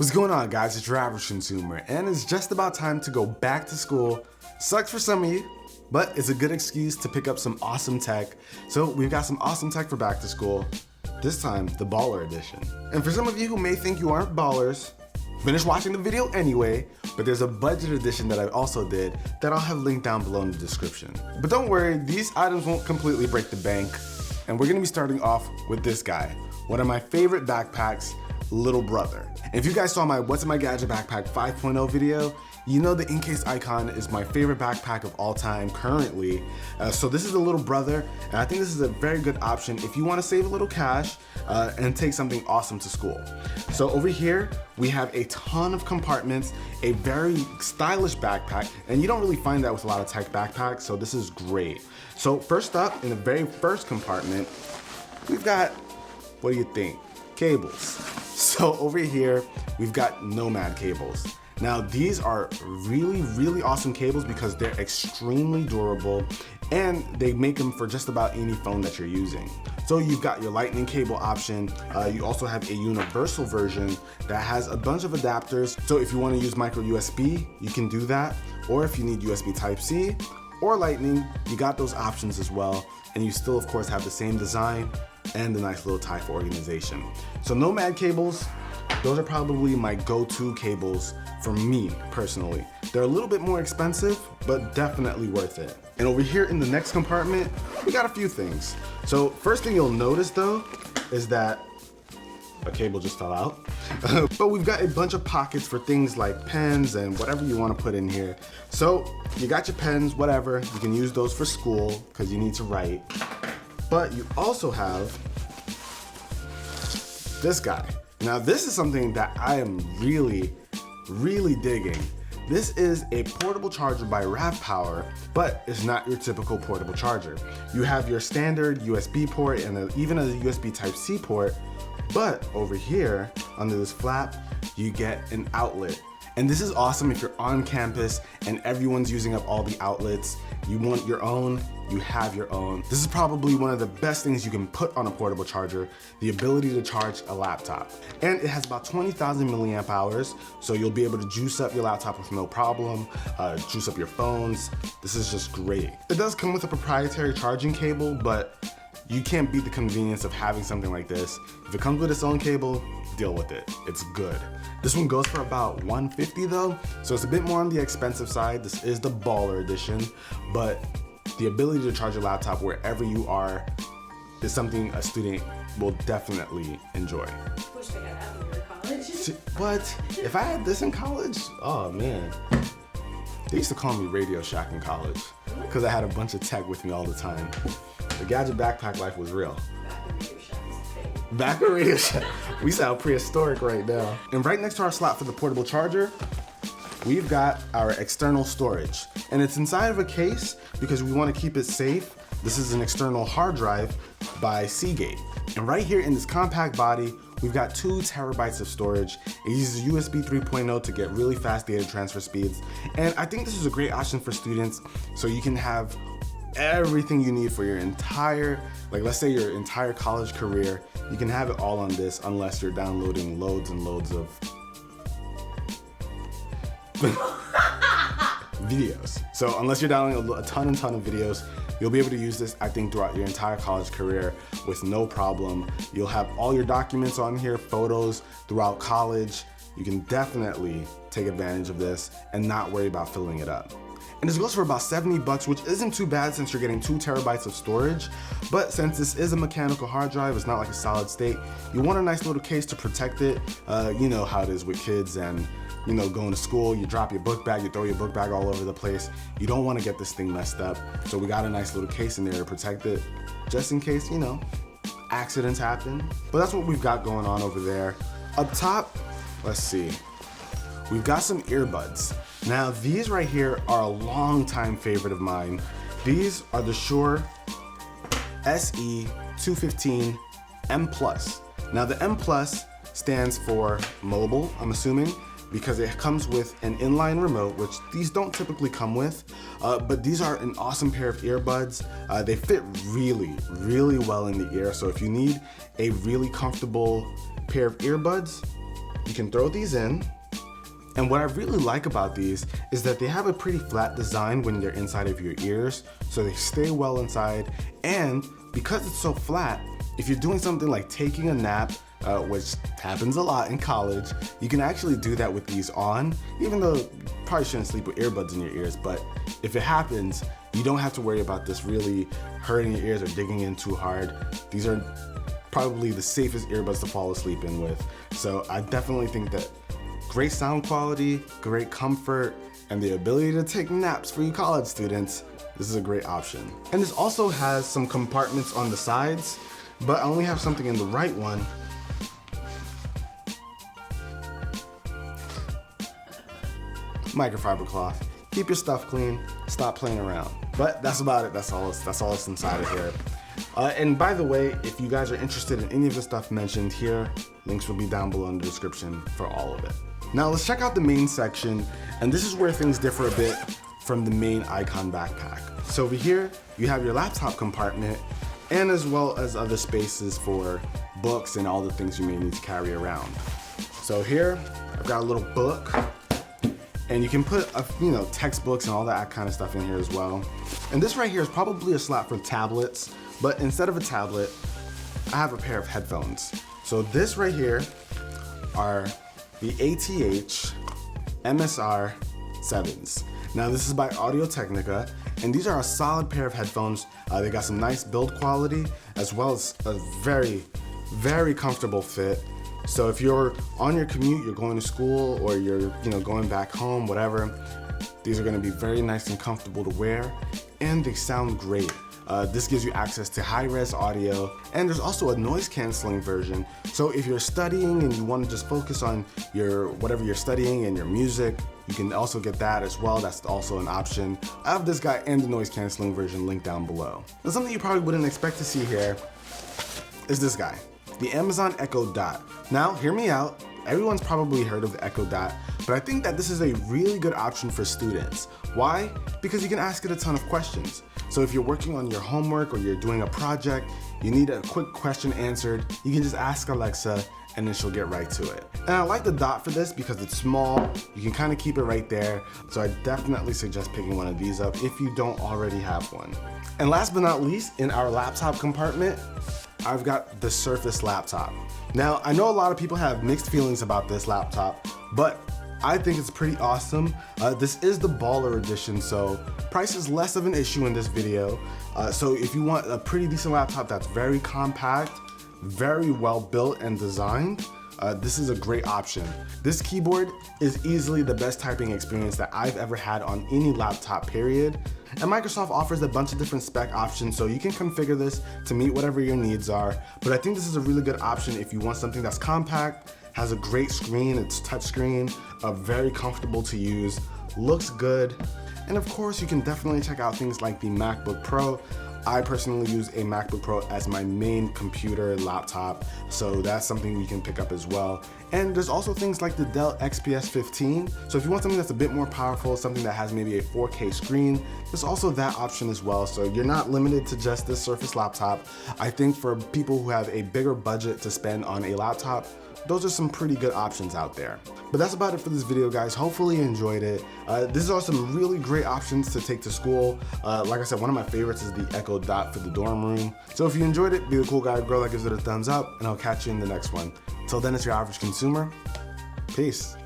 What's going on, guys? It's UrAvgConsumer, and it's just about time to go back to school. Sucks for some of you, but it's a good excuse to pick up some awesome tech. So we've got some awesome tech for back to school, this time the Baller edition. And for some of you who may think you aren't ballers, finish watching the video anyway, but there's a budget edition that I also did that I'll have linked down below in the description. But don't worry, these items won't completely break the bank, and we're gonna be starting off with this guy, one of my favorite backpacks, little brother. And if you guys saw my What's in My Gadget Backpack 5.0 video, you know the in-case icon is my favorite backpack of all time currently. So this is a little brother, and I think this is a very good option if you want to save a little cash and take something awesome to school. So over here, we have a ton of compartments, a very stylish backpack, and you don't really find that with a lot of tech backpacks, so this is great. So first up, in the very first compartment, we've got, what do you think? Cables. So over here, we've got Nomad Cables. Now these are really awesome cables because they're extremely durable and they make them for just about any phone that you're using. So you've got your lightning cable option. You also have a universal version that has a bunch of adapters. So if you want to use micro USB, you can do that. Or if you need USB Type-C or lightning, you got those options as well. And you still, of course, have the same design and the nice little tie for organization. So Nomad cables, those are probably my go-to cables for me personally. They're a little bit more expensive, but definitely worth it. And over here in the next compartment, we got a few things. So first thing you'll notice though, is that a cable just fell out. But we've got a bunch of pockets for things like pens and whatever you want to put in here. So you got your pens, whatever, you can use those for school because you need to write. But you also have this guy. Now this is something that I am really digging. This is a portable charger by RavPower, but it's not your typical portable charger. You have your standard USB port and even a USB Type-C port, but over here, under this flap, you get an outlet. And this is awesome if you're on campus and everyone's using up all the outlets. You want your own, you have your own. This is probably one of the best things you can put on a portable charger, the ability to charge a laptop. And it has about 20,000 milliamp hours, so you'll be able to juice up your laptop with no problem, juice up your phones. This is just great. It does come with a proprietary charging cable, but you can't beat the convenience of having something like this. If it comes with its own cable, deal with it. It's good. This one goes for about $150 though, so it's a bit more on the expensive side. This is the Baller edition, but the ability to charge your laptop wherever you are is something a student will definitely enjoy. Wish they had that when you were in college. But if I had this in college, oh man. They used to call me Radio Shack in college because I had a bunch of tech with me all the time. The gadget backpack life was real. Back at Radio Shack. We sound prehistoric right now. And right next to our slot for the portable charger, we've got our external storage. And it's inside of a case because we want to keep it safe. This is an external hard drive by Seagate. And right here in this compact body, we've got 2 terabytes of storage. It uses USB 3.0 to get really fast data transfer speeds. And I think this is a great option for students so you can have everything you need for your entire, like let's say your entire college career, you can have it all on this unless you're downloading loads and loads of videos. So unless you're downloading a ton of videos, you'll be able to use this, I think, throughout your entire college career with no problem. You'll have all your documents on here, photos throughout college. You can definitely take advantage of this and not worry about filling it up. And this goes for about $70, which isn't too bad since you're getting 2 terabytes of storage. But since this is a mechanical hard drive, it's not like a solid state, you want a nice little case to protect it. You know how it is with kids and going to school, you drop your book bag, you throw your book bag all over the place. You don't want to get this thing messed up. So we got a nice little case in there to protect it, just in case, accidents happen. But that's what we've got going on over there. Up top, let's see. We've got some earbuds. Now these right here are a long-time favorite of mine. These are the Shure SE215 M+. Now the M+ stands for mobile, I'm assuming, because it comes with an inline remote, which these don't typically come with, but these are an awesome pair of earbuds. They fit really well in the ear, so if you need a really comfortable pair of earbuds, you can throw these in. And what I really like about these is that they have a pretty flat design when they're inside of your ears, so they stay well inside. And because it's so flat, if you're doing something like taking a nap, which happens a lot in college, you can actually do that with these on, even though you probably shouldn't sleep with earbuds in your ears, but if it happens, you don't have to worry about this really hurting your ears or digging in too hard. These are probably the safest earbuds to fall asleep in with. So I definitely think that great sound quality, great comfort, and the ability to take naps for you college students, this is a great option. And this also has some compartments on the sides, but I only have something in the right one. Microfiber cloth. Keep your stuff clean, stop playing around. But that's about it, that's all that's inside of here. And by the way, if you guys are interested in any of the stuff mentioned here, links will be down below in the description for all of it. Now let's check out the main section, and this is where things differ a bit from the main Icon backpack. So over here, you have your laptop compartment, and as well as other spaces for books and all the things you may need to carry around. So here, I've got a little book, and you can put textbooks and all that kind of stuff in here as well. And this right here is probably a slot for tablets, but instead of a tablet, I have a pair of headphones. So this right here are the ATH MSR 7s. Now this is by Audio-Technica, and these are a solid pair of headphones. They got some nice build quality, as well as a very, very comfortable fit. So if you're on your commute, you're going to school, or you're going back home, whatever, these are gonna be very nice and comfortable to wear, and they sound great. This gives you access to high-res audio, and there's also a noise-canceling version. So if you're studying and you want to just focus on whatever you're studying and your music, you can also get that as well. That's also an option. I have this guy and the noise-canceling version linked down below. Now, something you probably wouldn't expect to see here is this guy, the Amazon Echo Dot. Now, hear me out. Everyone's probably heard of the Echo Dot, but I think that this is a really good option for students. Why? Because you can ask it a ton of questions. So if you're working on your homework or you're doing a project, you need a quick question answered, you can just ask Alexa and then she'll get right to it. And I like the Dot for this because it's small, you can kind of keep it right there, so I definitely suggest picking one of these up if you don't already have one. And last but not least, in our laptop compartment, I've got the Surface laptop. Now, I know a lot of people have mixed feelings about this laptop, but I think it's pretty awesome. This is the Baller edition, so price is less of an issue in this video. So if you want a pretty decent laptop that's very compact, very well built and designed, this is a great option. This keyboard is easily the best typing experience that I've ever had on any laptop, period. And Microsoft offers a bunch of different spec options, so you can configure this to meet whatever your needs are. But I think this is a really good option if you want something that's compact, has a great screen, it's touchscreen, very comfortable to use, looks good. And of course, you can definitely check out things like the MacBook Pro. I personally use a MacBook Pro as my main computer laptop, so that's something you can pick up as well. And there's also things like the Dell XPS 15. So if you want something that's a bit more powerful, something that has maybe a 4K screen, there's also that option as well. So you're not limited to just this Surface laptop. I think for people who have a bigger budget to spend on a laptop, those are some pretty good options out there. But that's about it for this video, guys. Hopefully you enjoyed it. These are some really great options to take to school. Like I said, one of my favorites is the Echo Dot for the dorm room. So if you enjoyed it, be the cool guy or girl that gives it a thumbs up, and I'll catch you in the next one. Till then, it's your average consumer. Peace.